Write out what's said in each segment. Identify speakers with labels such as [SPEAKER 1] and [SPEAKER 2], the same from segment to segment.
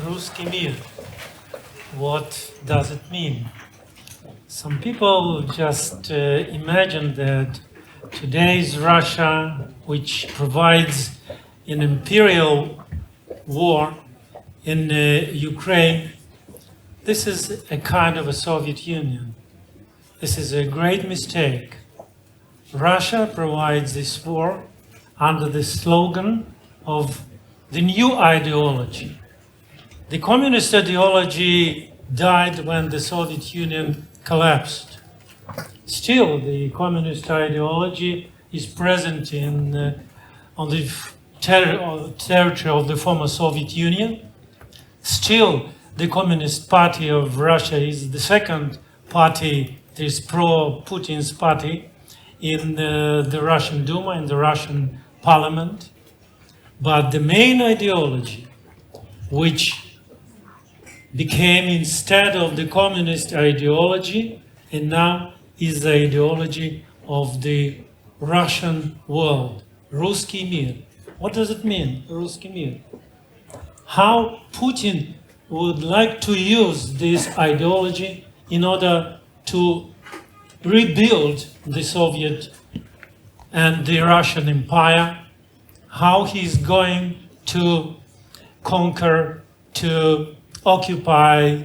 [SPEAKER 1] Russkij mir. What does it mean? Some people just imagine that today's Russia, which provides an imperial war in Ukraine, this is a kind of a Soviet Union. This is a great mistake. Russia provides this war under the slogan of the new ideology. The communist ideology died when the Soviet Union collapsed. Still, the communist ideology is present on the territory of the former Soviet Union. Still, the Communist Party of Russia is the second party, this pro-Putin's party, in the Russian Duma, in the Russian parliament. But the main ideology, which became instead of the communist ideology, and now is the ideology of the Russian world. Russkij mir. What does it mean, Russkij mir? How Putin would like to use this ideology in order to rebuild the Soviet and the Russian Empire, how he's going to conquer, to occupy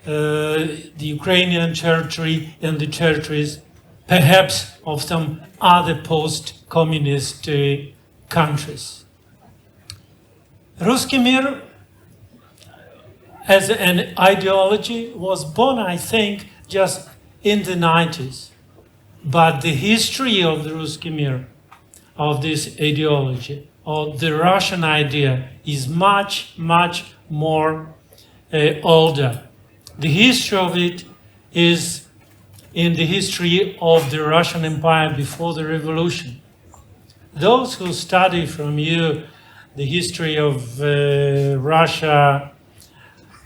[SPEAKER 1] the Ukrainian territory and the territories, perhaps of some other post-communist countries. Russkij mir, as an ideology, was born, I think, just in the 90s. But the history of the Russkij mir, of this ideology, of the Russian idea, is much, much more older. The history of it is in the history of the Russian Empire before the revolution. Those who study from you the history of Russia,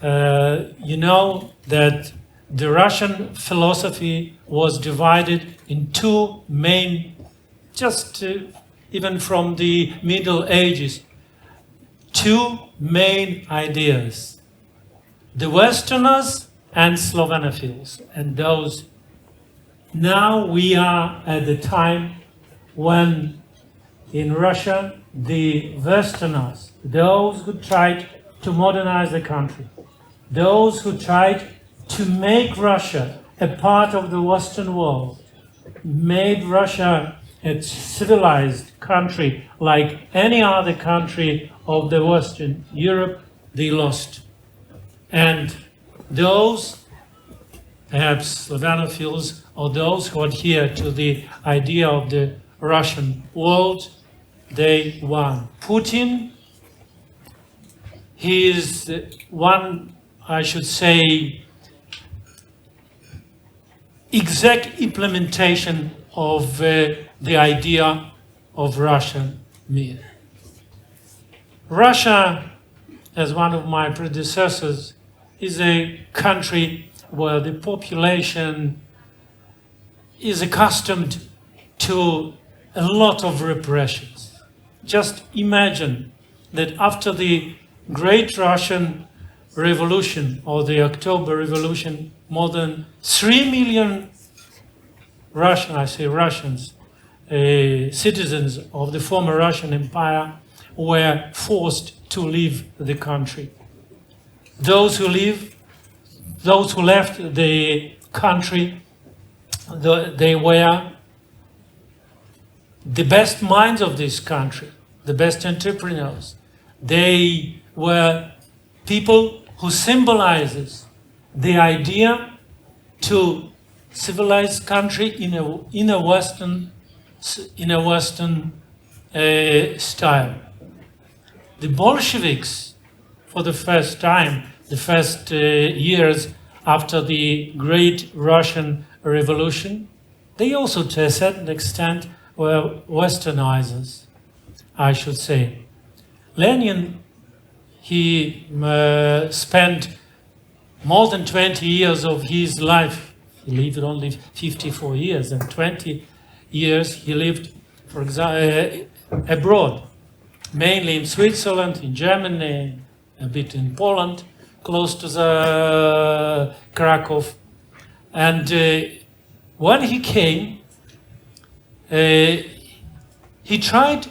[SPEAKER 1] you know that the Russian philosophy was divided in two main, just even from the Middle Ages, two main ideas. The Westerners and Slavonophiles. And those, now we are at the time when in Russia, the Westerners, those who tried to modernize the country, those who tried to make Russia a part of the Western world, made Russia a civilized country like any other country of the Western Europe, they lost. And those, perhaps Slavonophiles, or those who adhere to the idea of the Russian world, they won. Putin, he is one, I should say, exact implementation of the idea of Russian mir. Russia, as one of my predecessors, is a country where the population is accustomed to a lot of repressions. Just imagine that after the Great Russian Revolution or the October Revolution, more than 3 million Russians, citizens of the former Russian Empire were forced to leave the country. Those who left the country, they were the best minds of this country, the best entrepreneurs. They were people who symbolizes the idea to civilize country in a Western style. The Bolsheviks, for the first time, the first years after the Great Russian Revolution, they also, to a certain extent, were Westernizers, I should say. Lenin, he spent more than 20 years of his life He lived only 54 years, and 20 years he lived, for example, abroad, mainly in Switzerland, in Germany, a bit in Poland, close to the Krakow. And when he came, he tried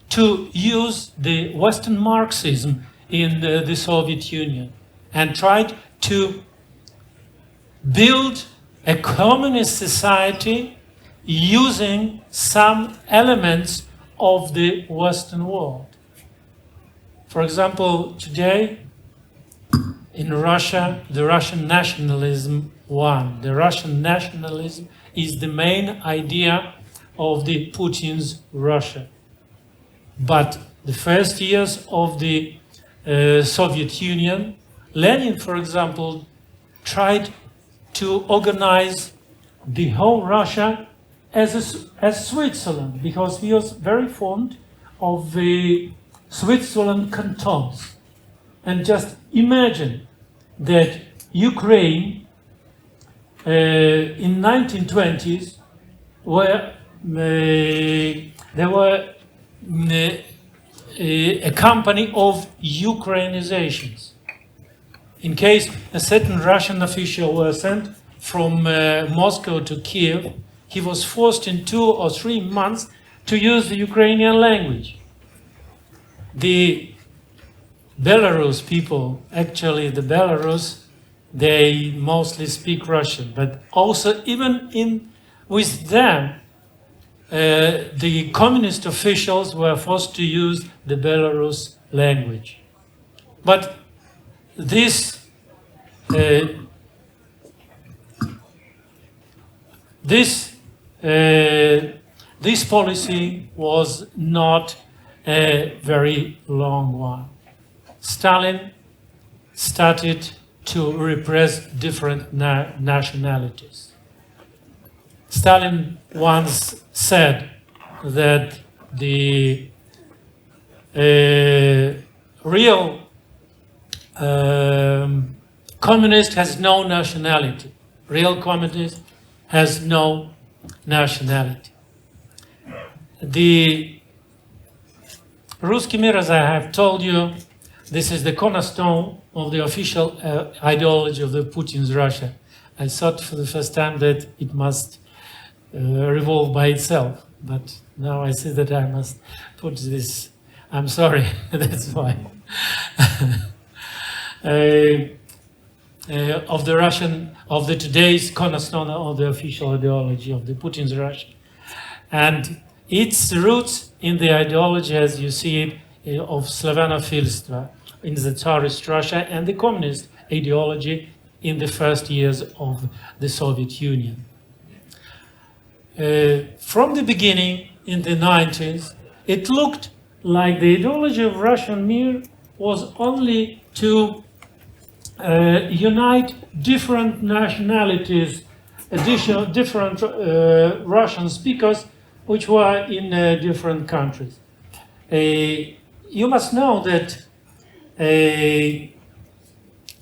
[SPEAKER 1] to use the Western Marxism in the Soviet Union and tried to build a communist society using some elements of the Western world. For example, today in Russia, the Russian nationalism won. The Russian nationalism is the main idea of the Putin's Russia. But the first years of the Soviet Union, Lenin, for example, tried to organize the whole Russia as Switzerland, because he was very fond of the Switzerland cantons. And just imagine that Ukraine in 1920s, where there were a company of Ukrainizations. In case a certain Russian official was sent from Moscow to Kiev, he was forced in 2 or 3 months to use the Ukrainian language. The Belarus people, actually the Belarus, they mostly speak Russian, but also even with them, the communist officials were forced to use the Belarus language. But this policy was not a very long one. Stalin started to repress different nationalities. Stalin once said that the real communist has no nationality. Real communist has no nationality. The Russkij Mir, as I have told you, this is the cornerstone of the official ideology of the Putin's Russia. I thought for the first time that it must revolve by itself, but now I see that I must put this. I'm sorry, that's why. Of the today's cornerstone of the official ideology of the Putin's Russia, and its roots in the ideology, as you see it, of Slavanophilstva in the Tsarist Russia and the communist ideology in the first years of the Soviet Union. From the beginning, in the 90s, it looked like the ideology of Russian Mir was only to unite different nationalities, different Russian speakers, which were in different countries. You must know that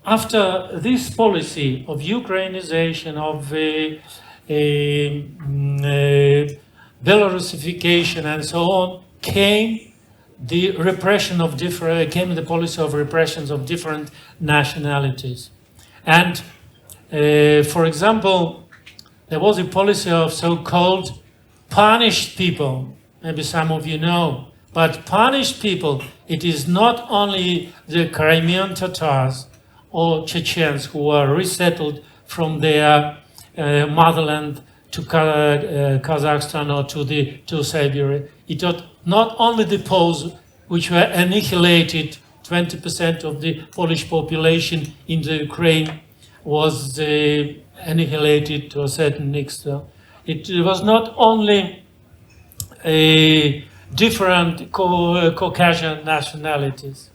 [SPEAKER 1] after this policy of Ukrainization, of Belarusification and so on, came the policy of repressions of different nationalities. And for example, there was a policy of so-called punished people. Maybe some of you know, but punished people, it is not only the Crimean Tatars or Chechens who were resettled from their motherland to Kazakhstan or to Siberia. It was not only the Poles, which were annihilated. 20% of the Polish population in the Ukraine was annihilated to a certain extent. It was not only different Caucasian nationalities.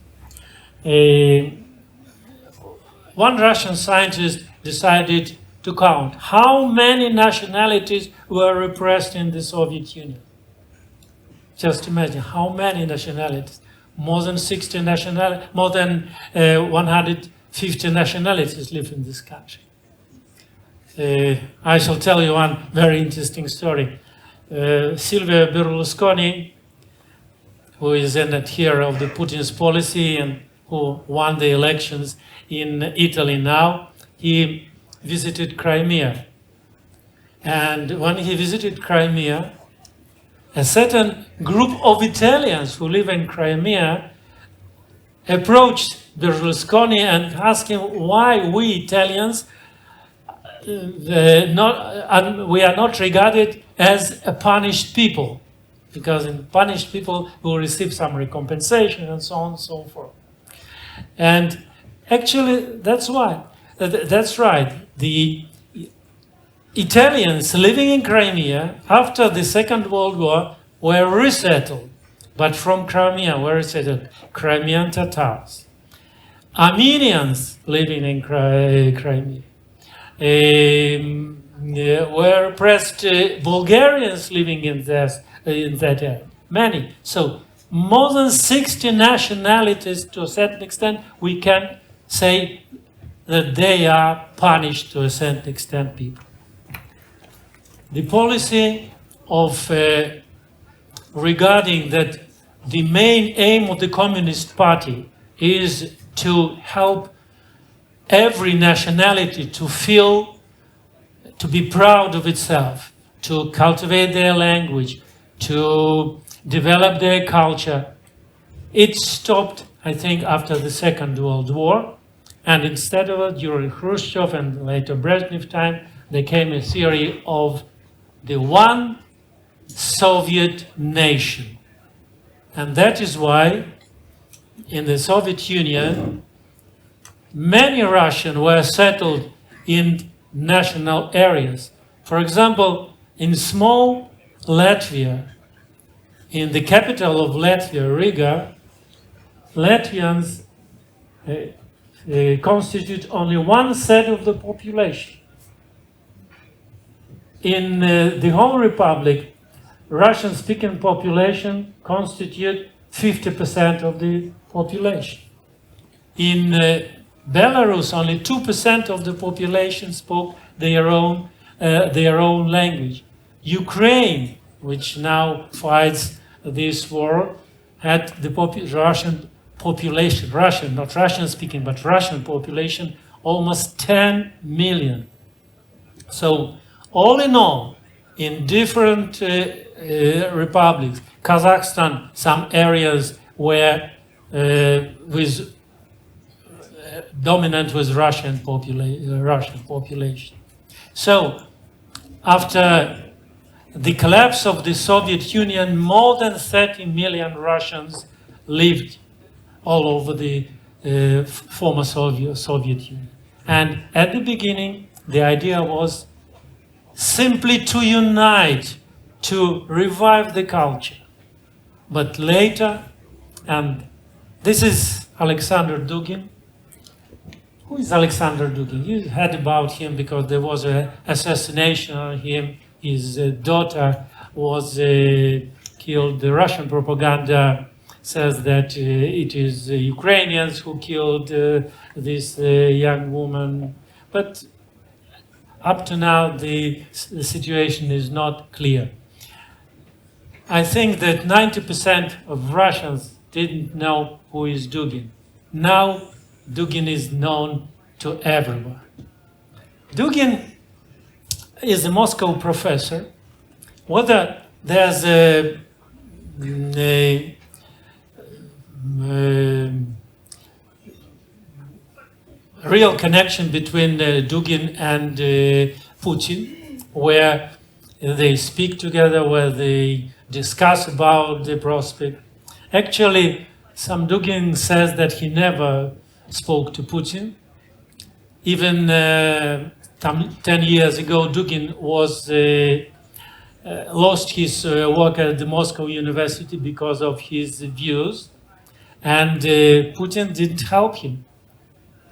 [SPEAKER 1] One Russian scientist decided to count how many nationalities were repressed in the Soviet Union. Just imagine how many nationalities. More than 60 nationalities, more than 150 nationalities live in this country. I shall tell you one very interesting story. Silvio Berlusconi, who is an adherent of the Putin's policy and who won the elections in Italy now, he visited Crimea. And when he visited Crimea, a certain group of Italians who live in Crimea approached Berlusconi and asked him why we Italians we are not regarded as a punished people, because in punished people will receive some recompensation and so on and so forth. And actually, that's why. That's right. The Italians living in Crimea after the Second World War were resettled, but from Crimea were resettled Crimean Tatars, Armenians living in Crimea, were oppressed Bulgarians living in that area. Many. So more than 60 nationalities, to a certain extent, we can say that they are punished to a certain extent people. The policy of regarding that the main aim of the Communist Party is to help every nationality to feel, to be proud of itself, to cultivate their language, to develop their culture. It stopped, I think, after the Second World War, and instead of it, during Khrushchev and later Brezhnev time, there came a theory of the one Soviet nation. And that is why in the Soviet Union, many Russians were settled in national areas. For example, in small Latvia, in the capital of Latvia, Riga, Latvians constitute only 1/3 of the population. In the whole republic, Russian-speaking population constitute 50% of the population. In Belarus, only 2% of the population spoke their own language. Ukraine, which now fights this war, had the Russian population, not Russian-speaking, but Russian population, almost 10 million. So, all in all, in different republics, Kazakhstan, some areas were dominant with Russian population. So, after the collapse of the Soviet Union, more than 30 million Russians lived all over the former Soviet Union. And at the beginning, the idea was simply to unite, to revive the culture. But later, and this is Alexander Dugin. Who is Alexander Dugin? You heard about him because there was an assassination on him. His daughter was killed. The Russian propaganda says that it is Ukrainians who killed this young woman. But up to now, the situation is not clear. I think that 90% of Russians didn't know who is Dugin. Now, Dugin is known to everyone. Dugin is a Moscow professor. Whether there's a real connection between Dugin and Putin, where they speak together, where they discuss about the prospect. Actually, some Dugin says that he never spoke to Putin. Even 10 years ago, Dugin was lost his work at the Moscow University because of his views, and Putin didn't help him.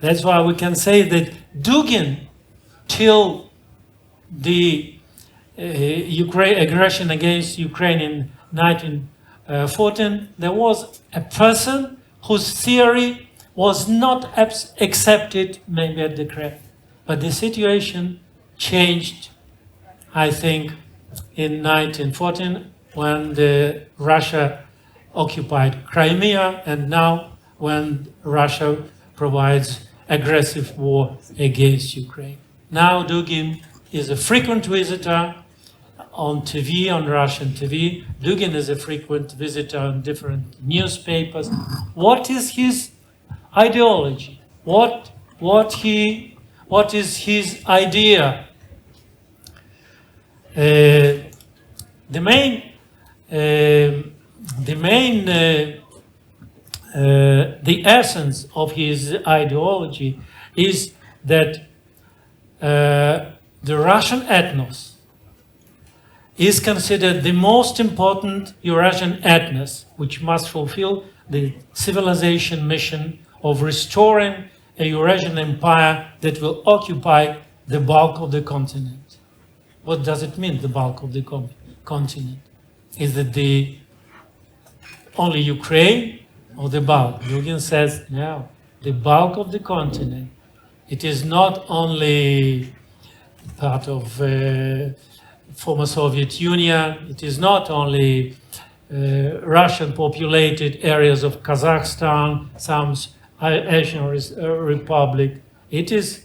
[SPEAKER 1] That's why we can say that Dugin, till the aggression against Ukraine in 1914, there was a person whose theory was not accepted maybe at the Kremlin. But the situation changed, I think, in 1914 when Russia occupied Crimea, and now when Russia provides aggressive war against Ukraine. Now Dugin is a frequent visitor on TV, on Russian TV. Dugin is a frequent visitor on different newspapers. What is his ideology? What is his idea? The essence of his ideology is that the Russian ethnos is considered the most important Eurasian ethnos, which must fulfill the civilization mission of restoring a Eurasian empire that will occupy the bulk of the continent. What does it mean, the bulk of the continent? Is it only Ukraine or the bulk? Dugin says, no, the bulk of the continent. It is not only part of former Soviet Union, it is not only Russian populated areas of Kazakhstan, some Asian republic. It is,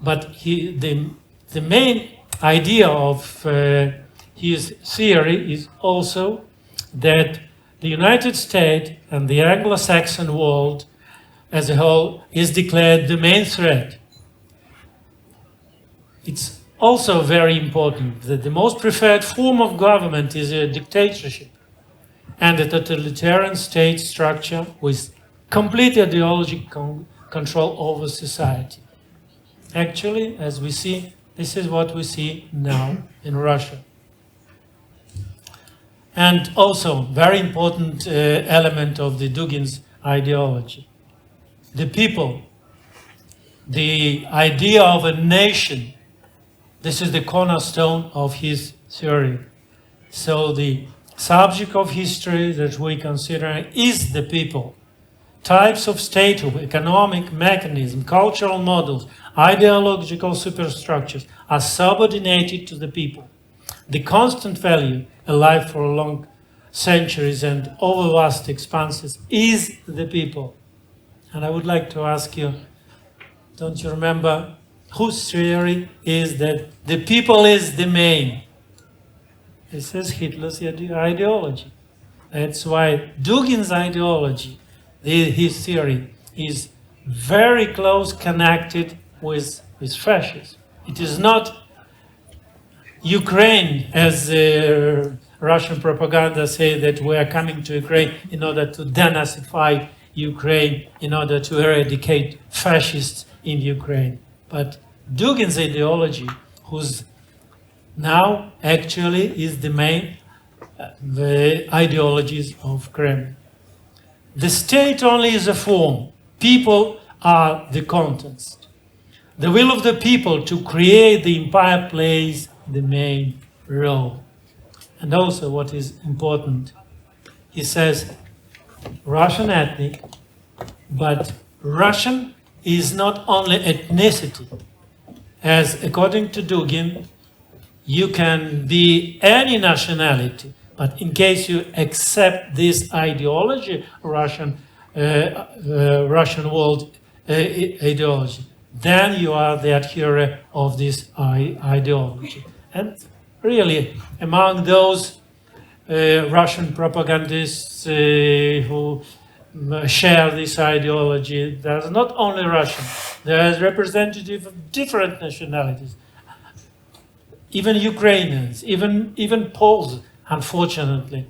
[SPEAKER 1] but the main idea of his theory is also that the United States and the Anglo-Saxon world as a whole is declared the main threat. It's also very important that the most preferred form of government is a dictatorship and a totalitarian state structure with complete ideological control over society. Actually, as we see, this is what we see now in Russia. And also, very important element of the Dugin's ideology. The people, the idea of a nation, this is the cornerstone of his theory. So the subject of history that we consider is the people. Types of statehood, economic mechanism, cultural models, ideological superstructures are subordinated to the people. The constant value, alive for long centuries and over vast expanses, is the people. And I would like to ask you, don't you remember whose theory is that the people is the main? This is Hitler's ideology. That's why Dugin's ideology, his theory, is very close connected with fascism. It is not Ukraine, as Russian propaganda say that we are coming to Ukraine in order to denazify Ukraine, in order to eradicate fascists in Ukraine. But Dugin's ideology, who's now actually is the main the ideologies of Kremlin. The state only is a form. People are the contents. The will of the people to create the empire plays the main role. And also what is important, he says Russian ethnic, but Russian is not only ethnicity. As according to Dugin, you can be any nationality, but in case you accept this ideology, Russian world ideology, then you are the adherent of this ideology. And really, among those Russian propagandists who share this ideology, there's not only Russian, there's representatives of different nationalities, even Ukrainians, even Poles, unfortunately.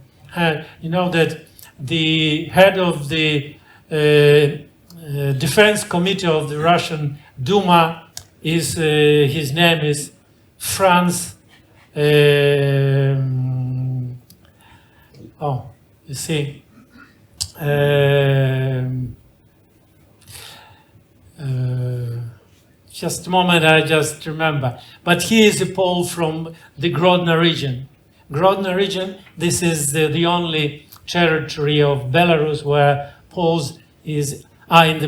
[SPEAKER 1] You know that the head of the Defense Committee of the Russian Duma is, his name is Franz, you see, just a moment, I just remember. But he is a Pole from the Grodno region. Grodno region, this is the only territory of Belarus where Poles are in the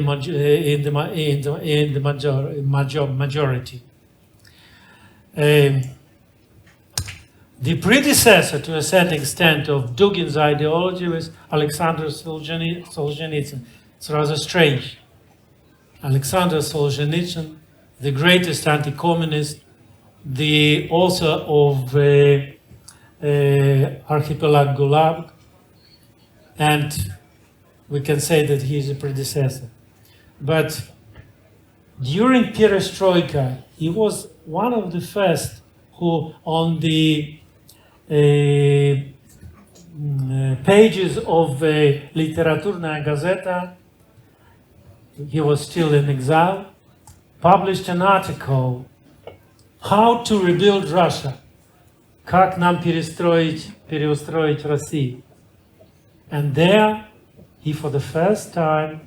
[SPEAKER 1] majority. The predecessor, to a certain extent, of Dugin's ideology was Alexander Solzhenitsyn. It's rather strange. Alexander Solzhenitsyn, the greatest anti-communist, the author of Archipelago Gulag, and we can say that he is a predecessor. But during Perestroika, he was one of the first who, on the pages of Literaturная Gazeta, he was still in exile, published an article, How to Rebuild Russia, как нам перестроить Россию. And there, he for the first time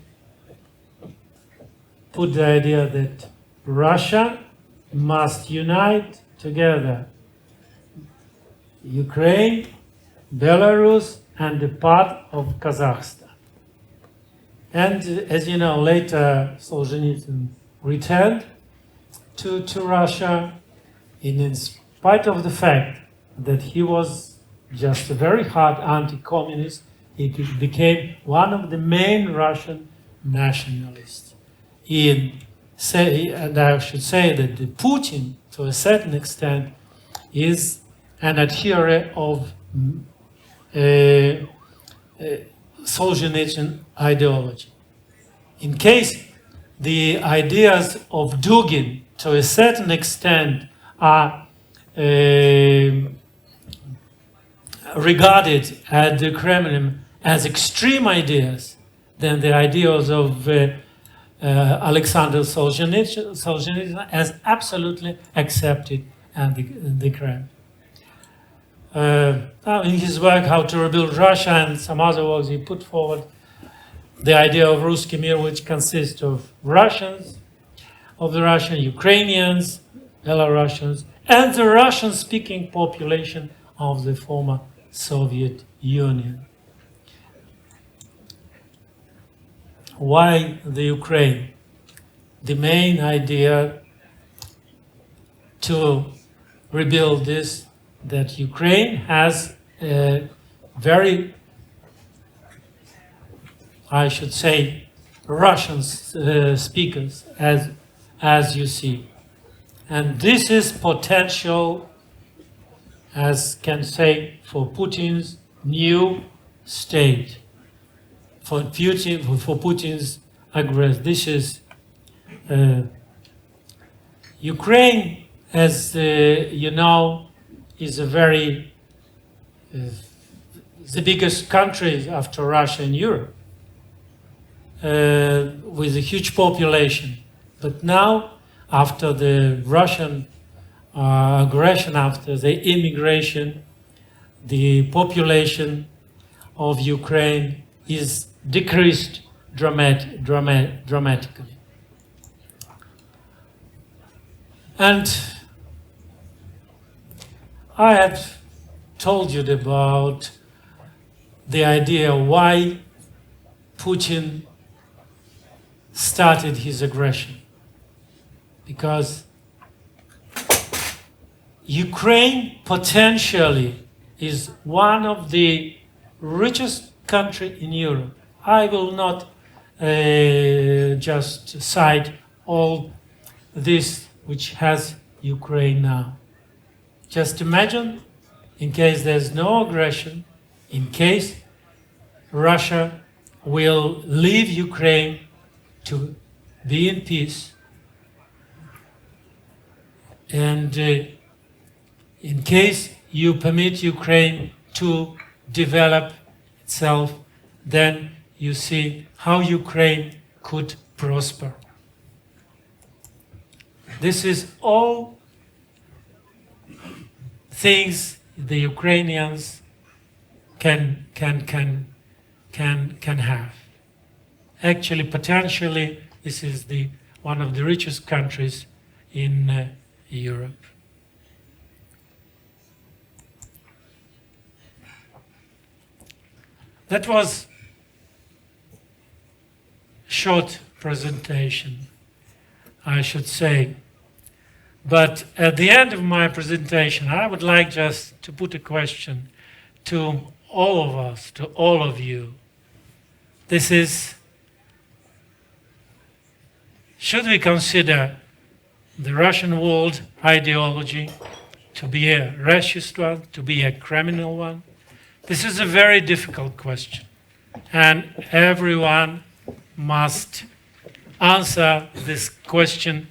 [SPEAKER 1] put the idea that Russia must unite together Ukraine, Belarus, and a part of Kazakhstan. And as you know, later Solzhenitsyn returned to Russia, in spite of the fact that he was just a very hard anti-communist. He became one of the main Russian nationalists. And I should say that Putin, to a certain extent, is an adherent of Solzhenitsyn ideology. In case the ideas of Dugin, to a certain extent, are regarded at the Kremlin as extreme ideas, then the ideas of Alexander Solzhenitsyn as absolutely accepted at the Kremlin. In his work, How to Rebuild Russia, and some other works, he put forward the idea of Russkij Mir, which consists of Russians, Ukrainians, Belarusians, and the Russian-speaking population of the former Soviet Union. Why the Ukraine? The main idea to rebuild this, that Ukraine has very, I should say, Russian speakers, as you see. And this is potential, as can say, for Putin's new state, for Putin's aggression. This is Ukraine, as you know, is a very the biggest country after Russia in Europe, with a huge population. But now, after the Russian aggression, after the immigration, the population of Ukraine is decreased dramatically. And I have told you about the idea why Putin started his aggression. Because Ukraine potentially is one of the richest countries in Europe. I will not just cite all this which has Ukraine now. Just imagine, in case there's no aggression, in case Russia will leave Ukraine to be in peace, and in case you permit Ukraine to develop itself, then you see how Ukraine could prosper. This is all things the Ukrainians can have. Actually, potentially, this is one of the richest countries in Europe. That was a short presentation, I should say. But at the end of my presentation, I would like just to put a question to all of us, to all of you. This is, should we consider the Russian world ideology to be a racist one, to be a criminal one? This is a very difficult question, and everyone must answer this question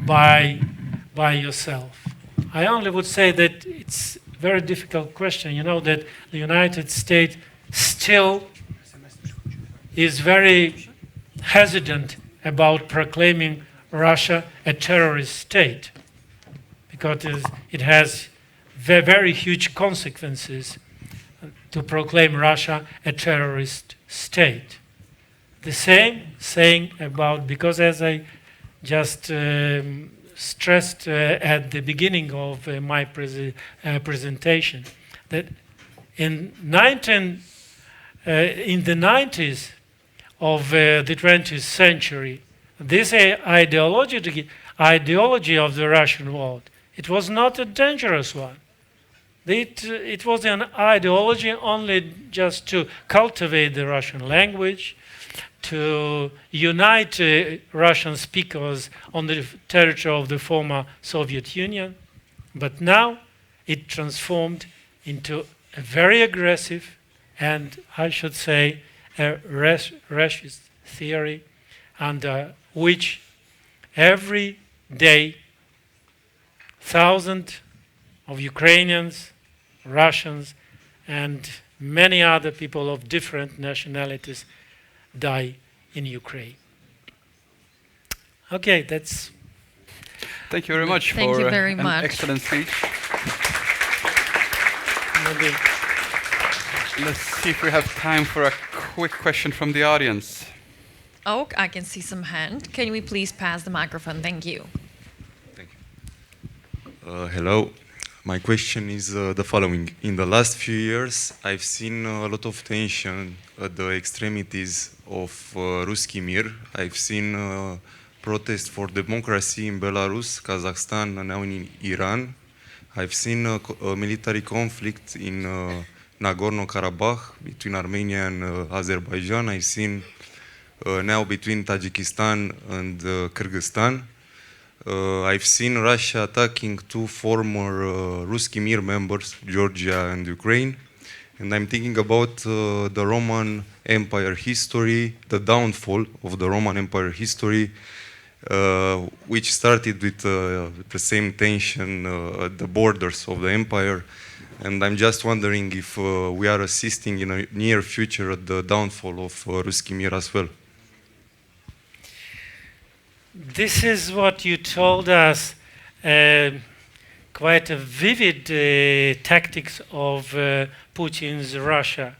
[SPEAKER 1] by yourself. I only would say that it's a very difficult question. You know that the United States still is very hesitant about proclaiming Russia a terrorist state, because it has very huge consequences to proclaim Russia a terrorist state. The same saying about, because as I just stressed at the beginning of my presentation, that in the 90s of the 20th century, this ideology of the Russian world, it was not a dangerous one. It was an ideology only just to cultivate the Russian language, to unite Russian speakers on the territory of the former Soviet Union. But now it transformed into a very aggressive and, I should say, a racist theory, under which every day thousands of Ukrainians, Russians, and many other people of different nationalities die in Ukraine. Okay, that's...
[SPEAKER 2] Thank you very much
[SPEAKER 3] Thank
[SPEAKER 2] for
[SPEAKER 3] you very
[SPEAKER 2] an
[SPEAKER 3] much.
[SPEAKER 2] excellent speech.
[SPEAKER 1] maybe
[SPEAKER 2] Let's see if we have time for a quick question from the audience.
[SPEAKER 3] Oh, I can see some hand. Can we please pass the microphone? Thank you.
[SPEAKER 4] Thank you. Hello. My question is the following. In the last few years, I've seen a lot of tension at the extremities of Russkij. I've seen protests for democracy in Belarus, Kazakhstan, and now in Iran. I've seen a military conflict in Nagorno-Karabakh between Armenia and Azerbaijan. I've seen now between Tajikistan and Kyrgyzstan. I've seen Russia attacking two former Russkij members, Georgia and Ukraine. And I'm thinking about the Roman Empire history, the downfall of the Roman Empire history, which started with the same tension at the borders of the empire. And I'm just wondering if we are assisting in a near future at the downfall of Russkij as well.
[SPEAKER 1] This is what you told us, quite a vivid tactics of Putin's Russia.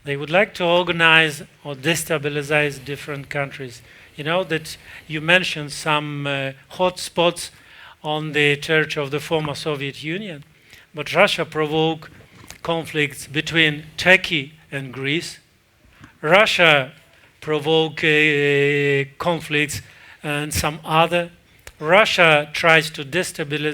[SPEAKER 1] They would like to organize or destabilize different countries. You know that you mentioned some hot spots on the territory of the former Soviet Union, but Russia provoked conflicts between Turkey and Greece. Russia provoked conflicts and some other. Russia tries to destabilize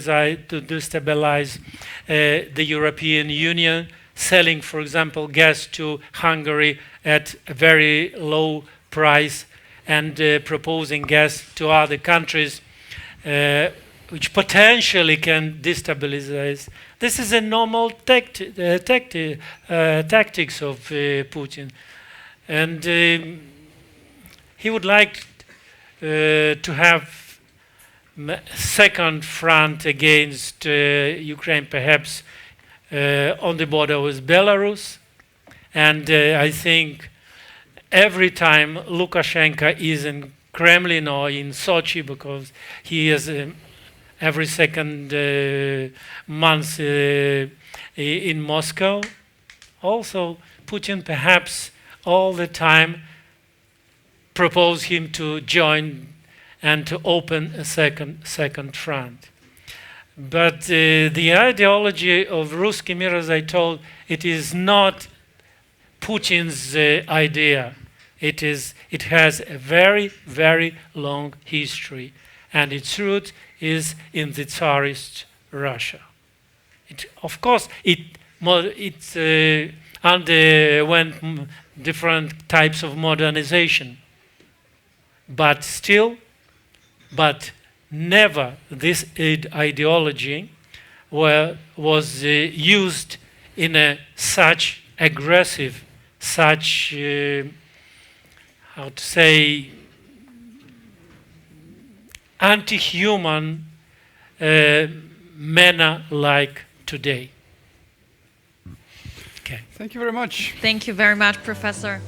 [SPEAKER 1] the European Union, selling, for example, gas to Hungary at a very low price, and proposing gas to other countries, which potentially can destabilize. This is a normal tactics of Putin, and he would like to have second front against Ukraine, perhaps on the border with Belarus. And I think every time Lukashenko is in Kremlin or in Sochi, because he is every second month in Moscow, also Putin perhaps all the time propose him to join and to open a second front. But the ideology of Russkij, as I told, it is not Putin's idea. It has a very, very long history, and its root is in the Tsarist Russia. Of course, it underwent different types of modernization, but never this ideology was used in a such aggressive, such how to say, anti-human manner like today. Okay.
[SPEAKER 2] Thank you very much.
[SPEAKER 3] Thank you very much, Professor.